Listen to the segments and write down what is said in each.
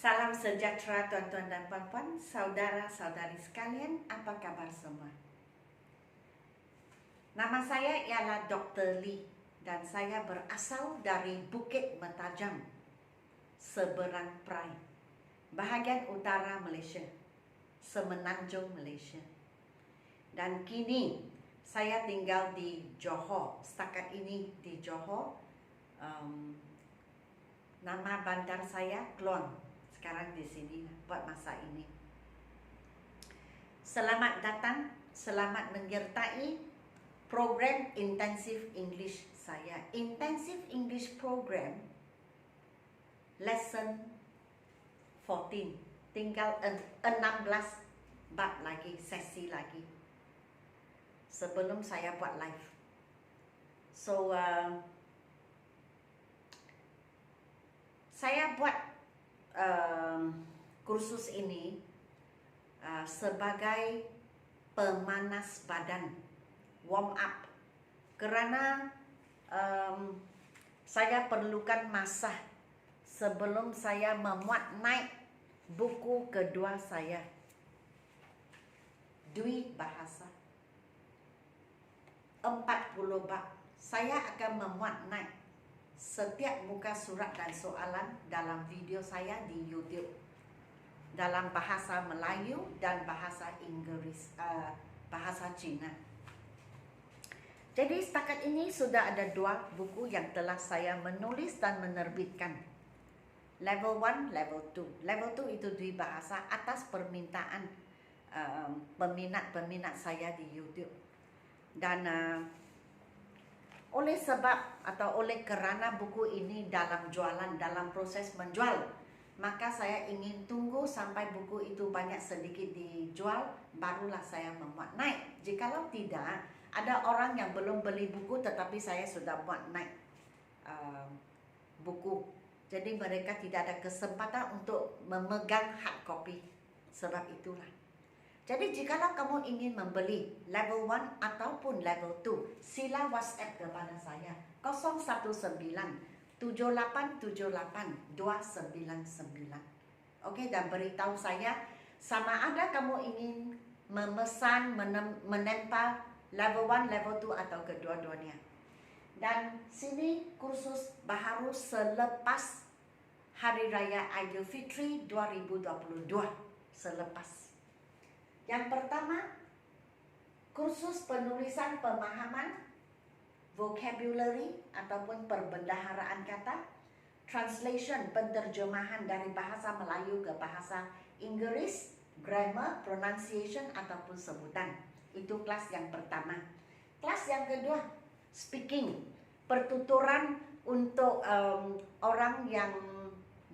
Salam sejahtera tuan-tuan dan puan-puan, saudara-saudari sekalian, apa kabar semua? Nama saya ialah Dr. Lee dan saya berasal dari Bukit Mentajam, seberang Perai, bahagian utara Malaysia, Semenanjung Malaysia. Dan kini saya tinggal di Johor, setakat ini di Johor. Nama bandar saya Klon. Sekarang di sini buat masa ini. Selamat datang, selamat menyertai program Intensive English saya. Intensive English Program Lesson 14. Tinggal 16 bab lagi, sesi lagi sebelum saya buat live. So saya buat kursus ini sebagai pemanas badan, warm up, kerana saya perlukan masa sebelum saya memuat naik buku kedua saya, Dwi Bahasa 40 bab. Saya akan memuat naik setiap muka surat dan soalan dalam video saya di YouTube dalam bahasa Melayu dan bahasa Inggeris, bahasa Cina. Jadi setakat ini sudah ada 2 buku yang telah saya menulis dan menerbitkan. Level 1, level 2. Level 2 itu Dwi Bahasa atas permintaan peminat-peminat saya di YouTube. Dan oleh sebab atau oleh kerana buku ini dalam jualan, dalam proses menjual, maka saya ingin tunggu sampai buku itu banyak sedikit dijual, barulah saya memuat naik. Jikalau tidak, ada orang yang belum beli buku tetapi saya sudah buat naik buku. Jadi mereka tidak ada kesempatan untuk memegang hard copy. Sebab itulah. Jadi jikalau kamu ingin membeli level 1 ataupun level 2, sila WhatsApp kepada saya 019 7878 299. Okey, dan beritahu saya sama ada kamu ingin memesan, menempel level 1, level 2 atau kedua-duanya. Dan sini kursus baharu selepas Hari Raya Aidilfitri 2022 selepas. Yang pertama, kursus penulisan pemahaman, vocabulary ataupun perbendaharaan kata, translation, penterjemahan dari bahasa Melayu ke bahasa Inggeris, grammar, pronunciation ataupun sebutan. Itu kelas yang pertama. Kelas yang kedua, speaking, pertuturan untuk orang yang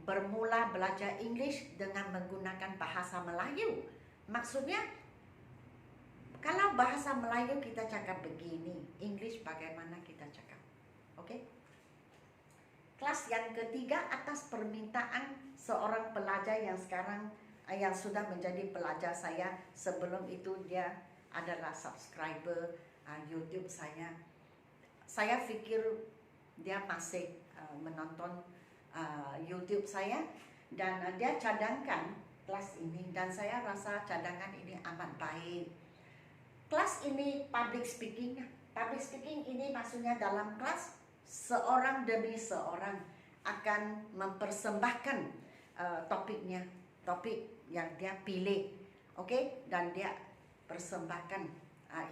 bermula belajar English dengan menggunakan bahasa Melayu. Maksudnya, kalau bahasa Melayu kita cakap begini, English bagaimana kita cakap. Okey? Kelas yang ketiga atas permintaan seorang pelajar yang sekarang yang sudah menjadi pelajar saya. Sebelum itu dia adalah subscriber YouTube saya. Saya fikir dia masih menonton YouTube saya dan dia cadangkan kelas ini dan saya rasa cadangan ini amat baik. Kelas ini public speaking. Public speaking ini maksudnya dalam kelas seorang demi seorang akan mempersembahkan topiknya, topik yang dia pilih. Okey, dan dia persembahkan.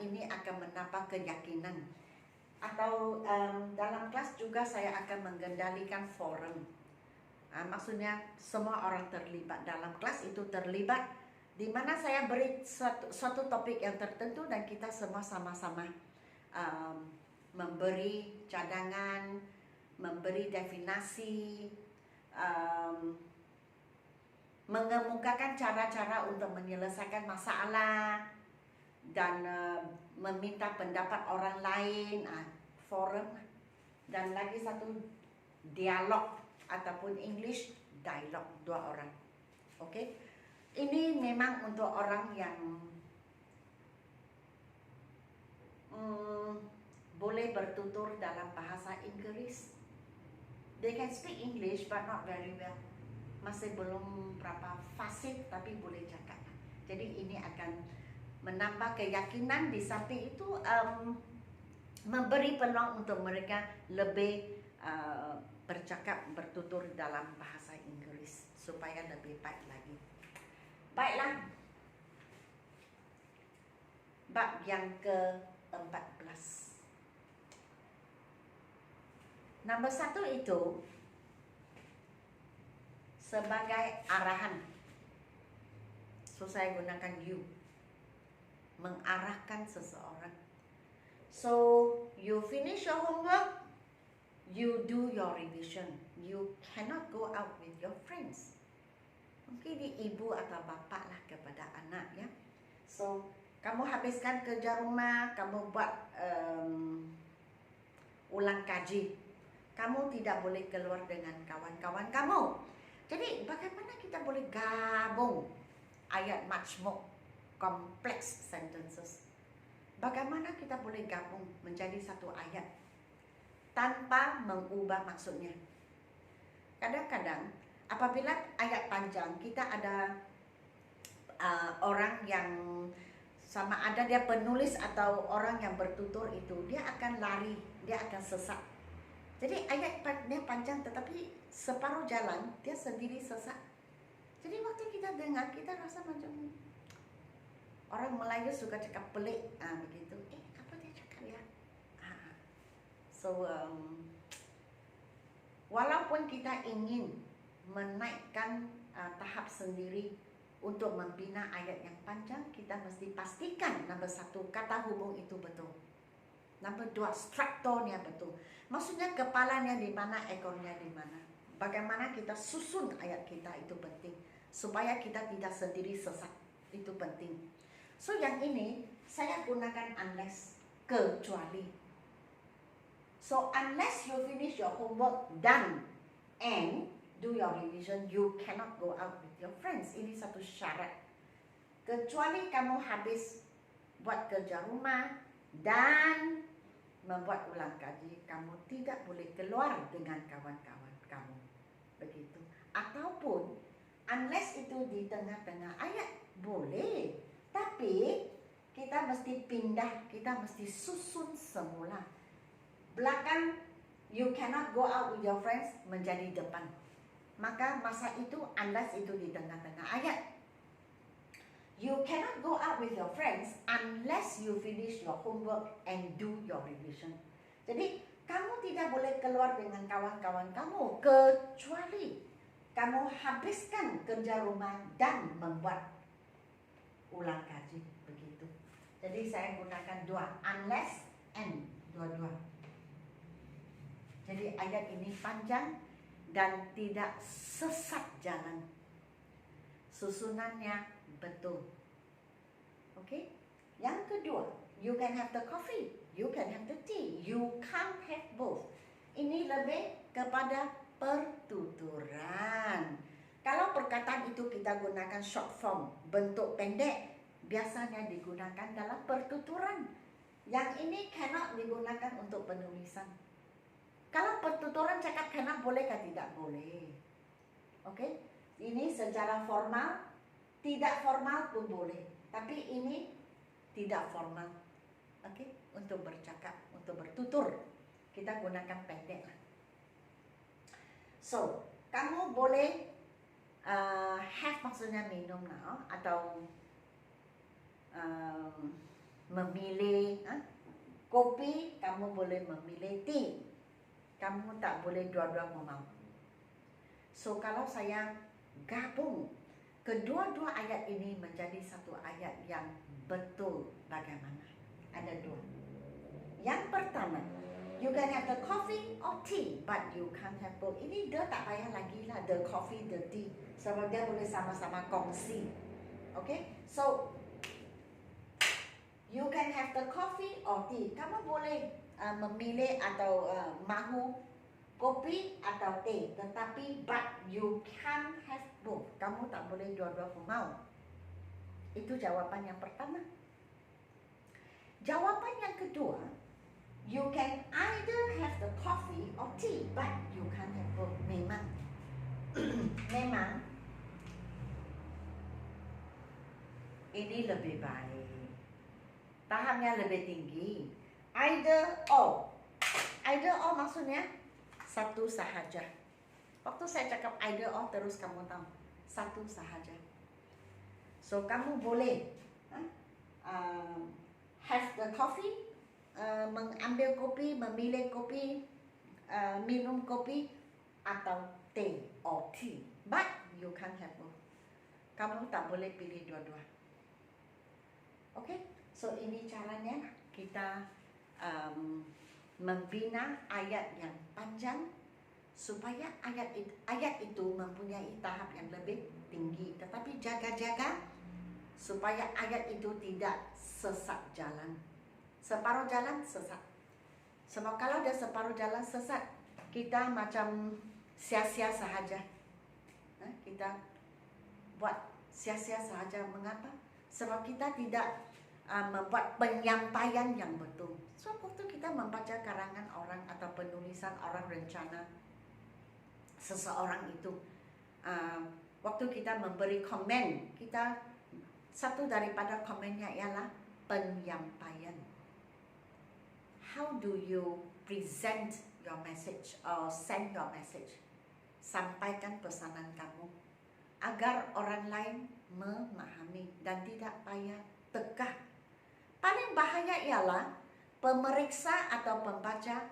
Ini akan menambah keyakinan. Atau dalam kelas juga saya akan mengendalikan forum. Maksudnya semua orang terlibat dalam kelas itu terlibat, di mana saya beri suatu topik yang tertentu dan kita semua sama-sama memberi cadangan, memberi definisi, mengemukakan cara-cara untuk menyelesaikan masalah dan meminta pendapat orang lain, forum, dan lagi satu dialog ataupun English dialog 2 orang. Okey. Ini memang untuk orang yang boleh bertutur dalam bahasa Inggeris. They can speak English but not very well. masih belum berapa fasih tapi boleh cakap. Jadi ini akan menambah keyakinan, di samping itu memberi peluang untuk mereka lebih bercakap, bertutur dalam bahasa Inggeris supaya lebih baik lagi. Baiklah, bab yang ke-14. Nombor 1 itu sebagai arahan. So saya gunakan you, mengarahkan seseorang. So you finish your homework, you do your revision. You cannot go out with your friends. Mungkin ibu atau bapa lah kepada anak ya. So kamu habiskan kerja rumah, kamu buat ulang kaji. Kamu tidak boleh keluar dengan kawan-kawan kamu. Jadi bagaimana kita boleh gabung ayat majmuk, complex sentences? Bagaimana kita boleh gabung menjadi satu ayat tanpa mengubah maksudnya? Kadang-kadang apabila ayat panjang, kita ada orang yang sama ada dia penulis atau orang yang bertutur itu, dia akan lari, dia akan sesat. Jadi ayatnya panjang tetapi separuh jalan dia sendiri sesat. Jadi waktu kita dengar, kita rasa macam orang Melayu suka cakap pelik, begitu. Apa dia cakap ya? So walaupun kita ingin menaikkan tahap sendiri untuk membina ayat yang panjang, kita mesti pastikan nombor 1, kata hubung itu betul. Nombor 2, strukturnya betul. Maksudnya kepalanya di mana, ekornya di mana. Bagaimana kita susun ayat kita itu penting. Supaya kita tidak sendiri sesat. Itu penting. So yang ini saya gunakan unless, kecuali. So unless you finish your homework done and do your revision, you cannot go out with your friends. Ini satu syarat. Kecuali kamu habis buat kerja rumah dan membuat ulang kaji, kamu tidak boleh keluar dengan kawan-kawan kamu. Begitu. Ataupun unless itu di tengah-tengah ayat, boleh. Tapi kita mesti pindah, kita mesti susun semula. Belakang you cannot go out with your friends menjadi depan. Maka masa itu unless itu di tengah-tengah ayat. You cannot go out with your friends unless you finish your homework and do your revision. Jadi kamu tidak boleh keluar dengan kawan-kawan kamu kecuali kamu habiskan kerja rumah dan membuat ulang kaji. Begitu. Jadi saya gunakan 2, unless and dua-dua. Jadi ayat ini panjang dan tidak sesat jalan. Susunannya betul. Okay? Yang kedua, you can have the coffee, you can have the tea, you can't have both. Ini lebih kepada pertuturan. Kalau perkataan itu kita gunakan short form, bentuk pendek, biasanya digunakan dalam pertuturan. Yang ini cannot digunakan untuk penulisan. Kalau pertuturan cakap cannot, bolehkah? Tidak boleh. Okay? Ini secara formal, tidak formal pun boleh. Tapi ini tidak formal. Okay? Untuk bercakap, untuk bertutur, kita gunakan pendek lah. So, kamu boleh have maksudnya minum lah, atau memilih kopi, kamu boleh memilih tea. Kamu tak boleh dua-dua mau. So kalau saya gabung kedua-dua ayat ini menjadi satu ayat yang betul bagaimana? Ada 2. Yang pertama, you can have the coffee or tea, but you can't have both. Ini dia tak payah lagi lah, the coffee, the tea. Sebab dia boleh sama-sama kongsi. Okay? So, you can have the coffee or tea. Kamu boleh memilih atau mahu kopi atau teh, tetapi but you can't have both. Kamu tak boleh dua-dua pun mau. Itu jawapan yang pertama. Jawapan yang kedua, you can either have the coffee or tea, but you can't have both. Memang memang ini lebih baik, tahapnya lebih tinggi. Either or maksudnya satu sahaja. Waktu saya cakap either or, terus kamu tahu satu sahaja. So kamu boleh have the coffee, mengambil kopi, memilih kopi, minum kopi atau teh or tea, but you can't have both. Kamu tak boleh pilih dua-dua. Okay, so ini caranya kita membina ayat yang panjang supaya ayat itu mempunyai tahap yang lebih tinggi, tetapi jaga-jaga supaya ayat itu tidak sesat jalan. Separuh jalan sesat. Sebab kalau dia separuh jalan sesat, kita macam sia-sia sahaja. Kita buat sia-sia sahaja. Mengapa? Sebab kita tidak membuat penyampaian yang betul. So, waktu kita membaca karangan orang atau penulisan orang, rencana seseorang itu, waktu kita memberi komen, kita satu daripada komennya ialah penyampaian. How do you present your message or send your message? Sampaikan pesanan kamu agar orang lain memahami dan tidak payah tegah. Paling bahaya ialah pemeriksa atau pembaca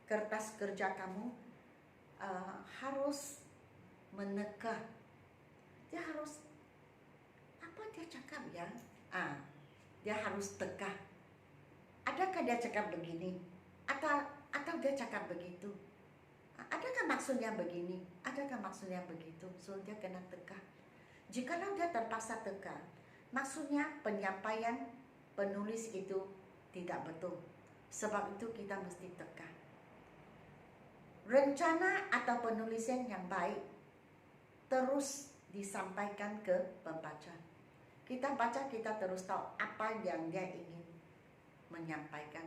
kertas kerja kamu harus meneka. Dia harus, apa dia cakap ya? Dia harus tegah. Adakah dia cakap begini? Atau dia cakap begitu? Adakah maksudnya begini? Adakah maksudnya begitu? So dia kena tegah. Jikalau dia terpaksa tegah, maksudnya penyampaian penulis itu tidak betul. Sebab itu kita mesti tegah. Rencana atau penulisan yang baik terus disampaikan ke pembaca. Kita baca, kita terus tahu apa yang dia ingin menyampaikan.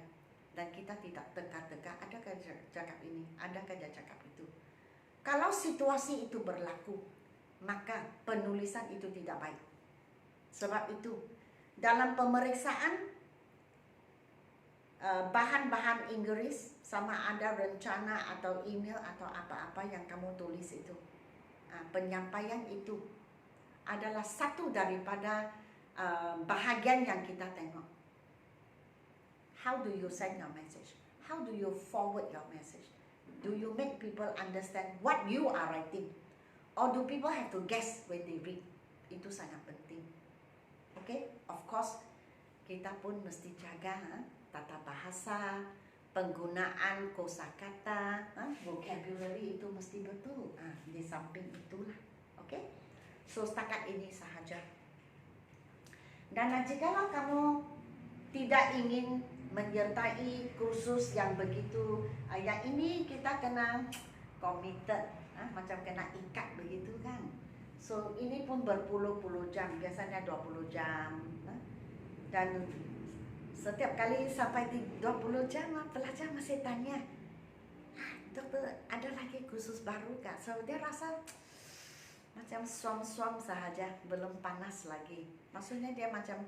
Dan kita tidak tegak-tegak, adakah dia cakap ini, adakah dia cakap itu. Kalau situasi itu berlaku, maka penulisan itu tidak baik. Sebab itu, dalam pemeriksaan bahan-bahan Inggris, sama ada rencana atau email atau apa-apa yang kamu tulis itu, penyampaian itu adalah satu daripada bahagian yang kita tengok. How do you send your message? How do you forward your message? Do you make people understand what you are writing? Or do people have to guess when they read? Itu sangat penting. Okay? Of course, kita pun mesti jaga tata bahasa, penggunaan kosakata, vocabulary itu mesti betul. Di samping itulah. Okay? So, setakat ini sahaja. Dan jikalau kamu tidak ingin menyertai kursus yang begitu, yang ini kita kena committed, macam kena ikat begitu kan. So ini pun berpuluh-puluh jam, biasanya 20 jam, dan setiap kali sampai 20 jam pelajar masih tanya, dokter ada lagi kursus baru kak? So dia rasa macam suam-suam sahaja, belum panas lagi. Maksudnya dia macam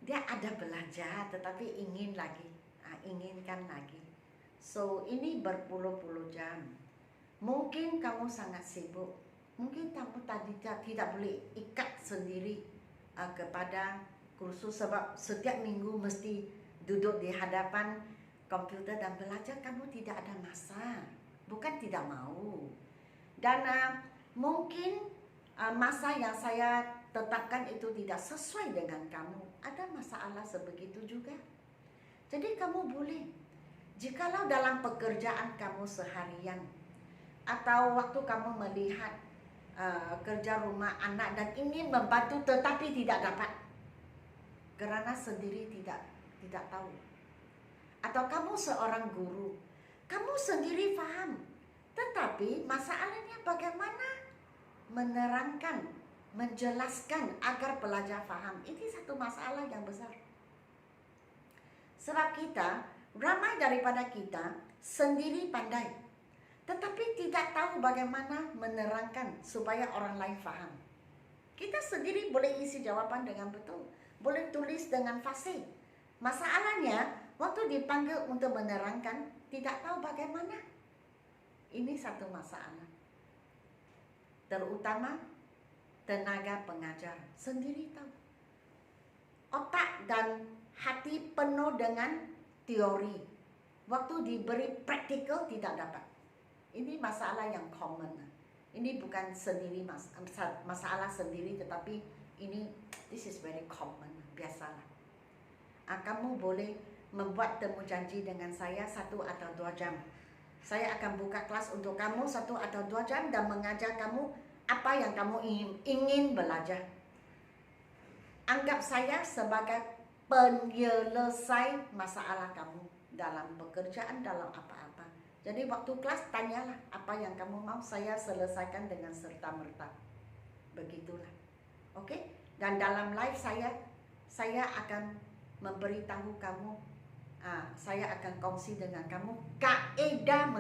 dia ada belajar tetapi ingin lagi, inginkan lagi. So ini berpuluh-puluh jam. Mungkin kamu sangat sibuk, mungkin kamu tadi tidak boleh ikat sendiri kepada kursus, sebab setiap minggu mesti duduk di hadapan komputer dan belajar. Kamu tidak ada masa, bukan tidak mau. Dan mungkin masa yang saya tetapkan itu tidak sesuai dengan kamu. Ada masalah sebegitu juga. Jadi kamu boleh, jikalau dalam pekerjaan kamu seharian atau waktu kamu melihat kerja rumah anak dan ingin membantu tetapi tidak dapat kerana sendiri tidak tahu. Atau kamu seorang guru, kamu sendiri faham, tetapi masalahnya bagaimana menerangkan, menjelaskan agar pelajar faham. Ini satu masalah yang besar. Sebab kita, ramai daripada kita sendiri pandai, tetapi tidak tahu bagaimana menerangkan supaya orang lain faham. Kita sendiri boleh isi jawapan dengan betul, boleh tulis dengan fasih. Masalahnya, waktu dipanggil untuk menerangkan, tidak tahu bagaimana. Ini satu masalah. Terutama tenaga pengajar sendiri tahu. Otak dan hati penuh dengan teori. Waktu diberi praktikal tidak dapat. Ini masalah yang common. Ini bukan sendiri masalah sendiri, tetapi this is very common, biasalah. Kamu boleh membuat temu janji dengan saya 1 atau 2 jam. Saya akan buka kelas untuk kamu 1 atau 2 jam dan mengajar kamu apa yang kamu ingin belajar. Anggap saya sebagai penyelesai masalah kamu dalam pekerjaan, dalam apa-apa. Jadi waktu kelas tanyalah apa yang kamu mau, saya selesaikan dengan serta-merta. Begitulah. Oke? Dan dalam live saya akan memberitahu kamu, saya akan kongsi dengan kamu kaedah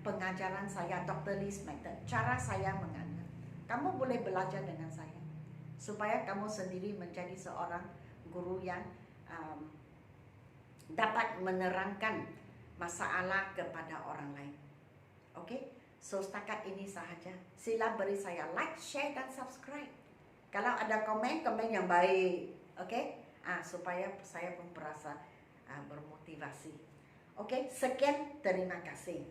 pengajaran saya, Dr. Lee's Method, cara saya mengajar. Kamu boleh belajar dengan saya supaya kamu sendiri menjadi seorang guru yang dapat menerangkan masalah kepada orang lain. Oke? So setakat ini sahaja. Sila beri saya like, share dan subscribe. Kalau ada komen yang baik, oke? Supaya saya pun merasa bermotivasi. Oke, sekian, terima kasih.